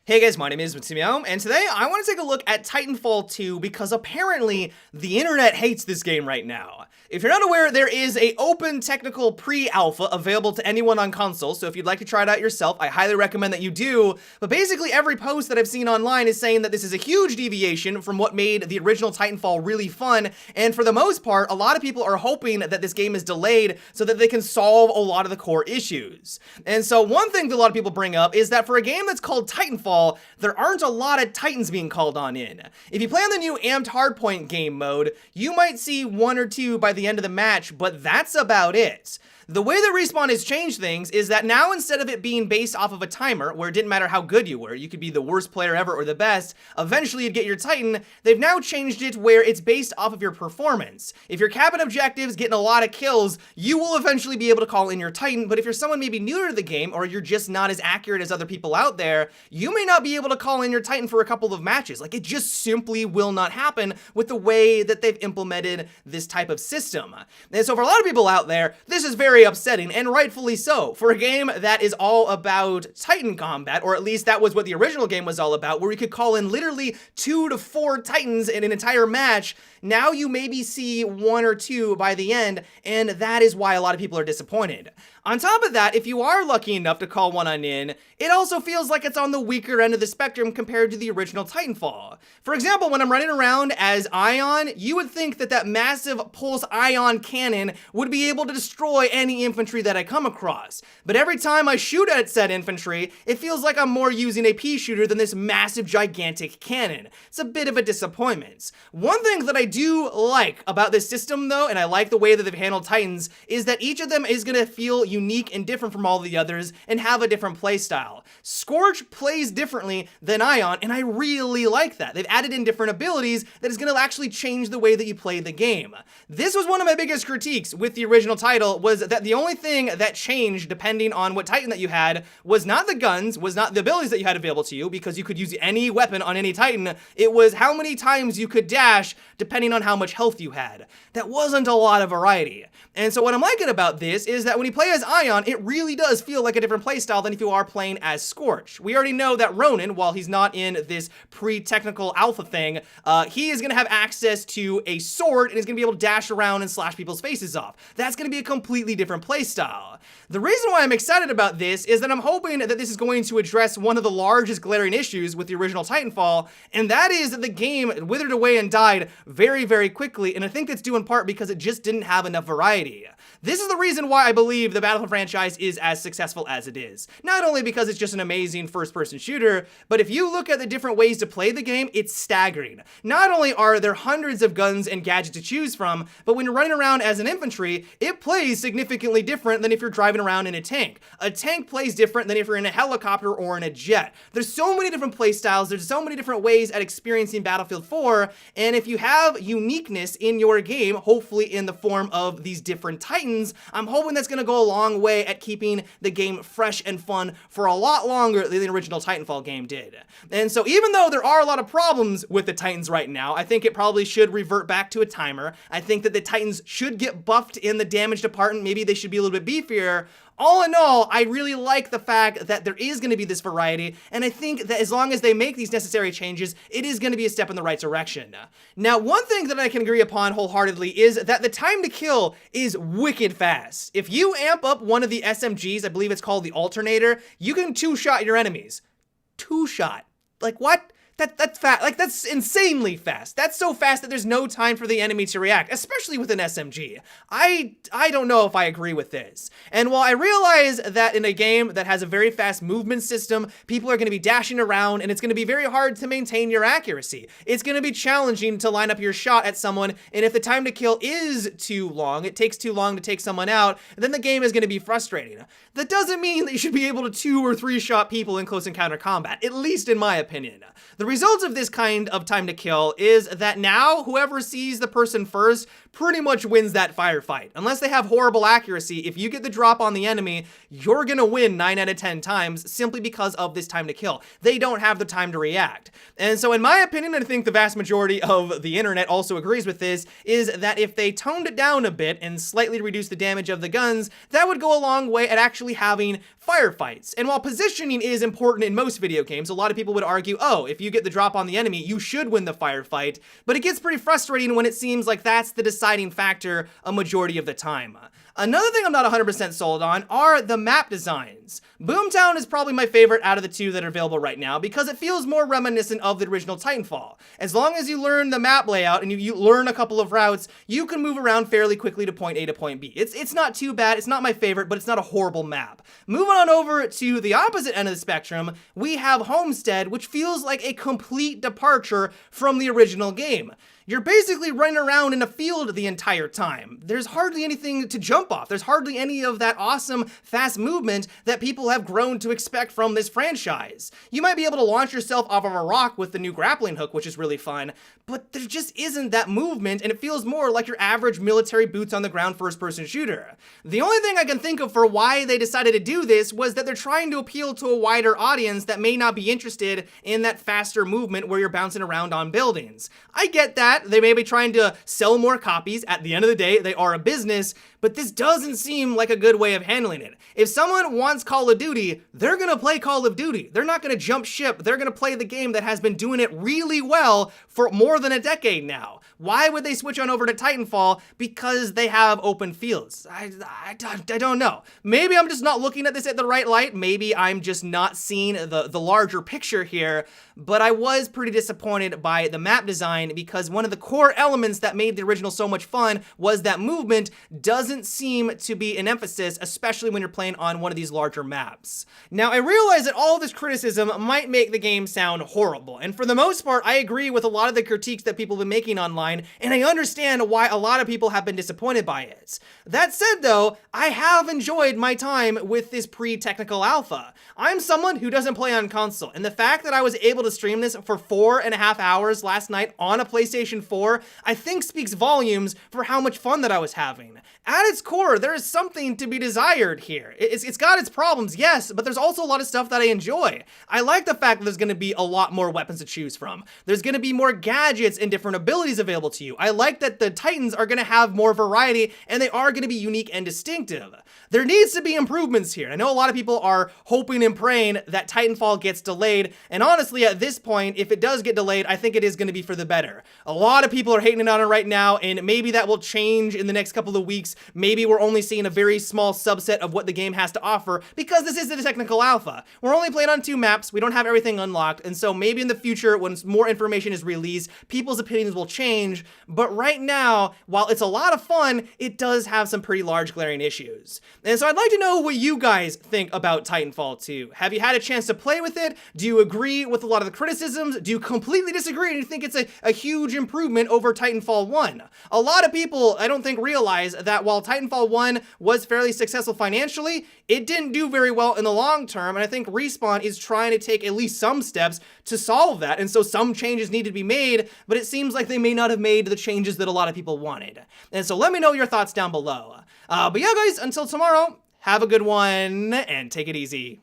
Hey guys, my name is Matsumiyo, and today I want to take a look at Titanfall 2 because apparently the internet hates this game right now. If you're not aware, there is a open technical pre-alpha available to anyone on console, so if you'd like to try it out yourself, I highly recommend that you do. But basically every post that I've seen online is saying that this is a huge deviation from what made the original Titanfall really fun, and for the most part, a lot of people are hoping that this game is delayed so that they can solve a lot of the core issues. And so one thing that a lot of people bring up is that for a game that's called Titanfall, there aren't a lot of Titans being called on in. If you play on the new Amped Hardpoint game mode, you might see one or two by the end of the match, but that's about it. The way that Respawn has changed things is that now instead of it being based off of a timer, where it didn't matter how good you were, you could be the worst player ever or the best, eventually you'd get your Titan, they've now changed it where it's based off of your performance. If you're capping objectives, getting a lot of kills, you will eventually be able to call in your Titan, but if you're someone maybe newer to the game, or you're just not as accurate as other people out there, you may not be able to call in your Titan for a couple of matches. Like, it just simply will not happen with the way that they've implemented this type of system. And so for a lot of people out there, this is very upsetting, and rightfully so. For a game that is all about Titan combat, or at least that was what the original game was all about, where you could call in literally 2 to 4 Titans in an entire match, now you maybe see 1 or 2 by the end, and that is why a lot of people are disappointed. On top of that, if you are lucky enough to call one on in, it also feels like it's on the weaker end of the spectrum compared to the original Titanfall. For example, when I'm running around as Ion, you would think that that massive pulse ion cannon would be able to destroy any infantry that I come across. But every time I shoot at said infantry, it feels like I'm more using a pea shooter than this massive gigantic cannon. It's a bit of a disappointment. One thing that I do like about this system though, and I like the way that they've handled Titans, is that each of them is going to feel unique and different from all the others and have a different playstyle. Scorch plays differently than Ion, and I really like that. They've added in different abilities that is going to actually change the way that you play the game. This was one of my biggest critiques with the original title, was that the only thing that changed depending on what Titan that you had was not the guns, was not the abilities that you had available to you, because you could use any weapon on any Titan. It was how many times you could dash depending on how much health you had. That wasn't a lot of variety. And so what I'm liking about this is that when you play as Ion, it really does feel like a different playstyle than if you are playing as Scorch. We already know that Ronin, while he's not in this pre-technical alpha thing, he is going to have access to a sword and is going to be able to dash around and slash people's faces off. That's going to be a completely different playstyle. The reason why I'm excited about this is that I'm hoping that this is going to address one of the largest glaring issues with the original Titanfall, and that is that the game withered away and died very, very quickly, and I think it's due in part because it just didn't have enough variety. This is the reason why I believe the Battlefield franchise is as successful as it is. Not only because it's just an amazing first-person shooter, but if you look at the different ways to play the game, it's staggering. Not only are there hundreds of guns and gadgets to choose from, but when you're running around as an infantry, it plays significantly different than if you're driving around in a tank. A tank plays different than if you're in a helicopter or in a jet. There's so many different play styles, there's so many different ways at experiencing Battlefield 4, and if you have uniqueness in your game, hopefully in the form of these different Titans, I'm hoping that's going to go a long way at keeping the game fresh and fun for a lot longer than the original Titanfall game did. And so even though there are a lot of problems with the Titans right now, I think it probably should revert back to a timer. I think that the Titans should get buffed in the damage department. Maybe they should be a little bit beefier. All in all, I really like the fact that there is going to be this variety, and I think that as long as they make these necessary changes, it is going to be a step in the right direction. Now, one thing that I can agree upon wholeheartedly is that the time to kill is wicked fast. If you amp up one of the SMGs, I believe it's called the Alternator, you can two-shot your enemies. Two-shot. Like, what? That's fast. Like, that's insanely fast. That's so fast that there's no time for the enemy to react, especially with an SMG. I don't know if I agree with this. And while I realize that in a game that has a very fast movement system, people are going to be dashing around and it's going to be very hard to maintain your accuracy. It's going to be challenging to line up your shot at someone, and if the time to kill is too long, it takes too long to take someone out, then the game is going to be frustrating. That doesn't mean that you should be able to 2 or 3 shot people in close encounter combat, at least in my opinion. The result of this kind of time to kill is that now whoever sees the person first pretty much wins that firefight. Unless they have horrible accuracy, if you get the drop on the enemy, you're gonna win 9 out of 10 times simply because of this time to kill. They don't have the time to react. And so in my opinion, and I think the vast majority of the internet also agrees with this, is that if they toned it down a bit and slightly reduced the damage of the guns, that would go a long way at actually having firefights. And while positioning is important in most video games, a lot of people would argue, oh, if you get the drop on the enemy, you should win the firefight. But it gets pretty frustrating when it seems like that's the deciding factor a majority of the time. Another thing I'm not 100% sold on are the map designs. Boomtown is probably my favorite out of the two that are available right now because it feels more reminiscent of the original Titanfall. As long as you learn the map layout and you learn a couple of routes, you can move around fairly quickly to point A to point B. It's not too bad, it's not my favorite, but it's not a horrible map. Moving on over to the opposite end of the spectrum, we have Homestead, which feels like a complete departure from the original game. You're basically running around in a field the entire time. There's hardly anything to jump off. There's hardly any of that awesome fast movement that people have grown to expect from this franchise. You might be able to launch yourself off of a rock with the new grappling hook, which is really fun, but there just isn't that movement, and it feels more like your average military boots on the ground first-person shooter. The only thing I can think of for why they decided to do this was that they're trying to appeal to a wider audience that may not be interested in that faster movement where you're bouncing around on buildings. I get that. They may be trying to sell more copies. At the end of the day, they are a business, but this doesn't seem like a good way of handling it. If someone wants Call of Duty, they're gonna play Call of Duty. They're not gonna jump ship. They're gonna play the game that has been doing it really well for more than a decade now. Why would they switch on over to Titanfall? Because they have open fields. I don't know. Maybe I'm just not looking at this at the right light. Maybe I'm just not seeing the larger picture here, but I was pretty disappointed by the map design because one of the core elements that made the original so much fun was that movement doesn't seem to be an emphasis, especially when you're playing on one of these larger maps. Now, I realize that all this criticism might make the game sound horrible, and for the most part, I agree with a lot of the critiques that people have been making online, and I understand why a lot of people have been disappointed by it. That said, though, I have enjoyed my time with this pre-technical alpha. I'm someone who doesn't play on console, and the fact that I was able to stream this for 4.5 hours last night on a PlayStation 4, I think speaks volumes for how much fun that I was having. At its core, there is something to be desired here. It's got its problems, yes, but there's also a lot of stuff that I enjoy. I like the fact that there's going to be a lot more weapons to choose from. There's going to be more gadgets and different abilities available to you. I like that the Titans are going to have more variety and they are going to be unique and distinctive. There needs to be improvements here. I know a lot of people are hoping and praying that Titanfall gets delayed, and honestly, at this point, if it does get delayed, I think it is going to be for the better. A lot of people are hating on it right now, and maybe that will change in the next couple of weeks. Maybe we're only seeing a very small subset of what the game has to offer because this is the technical alpha. We're only playing on 2 maps, we don't have everything unlocked, and so maybe in the future, when more information is released, people's opinions will change, but right now, while it's a lot of fun, it does have some pretty large glaring issues. And so I'd like to know what you guys think about Titanfall 2. Have you had a chance to play with it? Do you agree with a lot of the criticisms? Do you completely disagree and you think it's a huge improvement over Titanfall 1? A lot of people, I don't think, realize that while Titanfall 1 was fairly successful financially, it didn't do very well in the long term, and I think Respawn is trying to take at least some steps to solve that, and so some changes need to be made, but it seems like they may not have made the changes that a lot of people wanted. And so let me know your thoughts down below. But yeah, guys, until tomorrow, have a good one, and take it easy.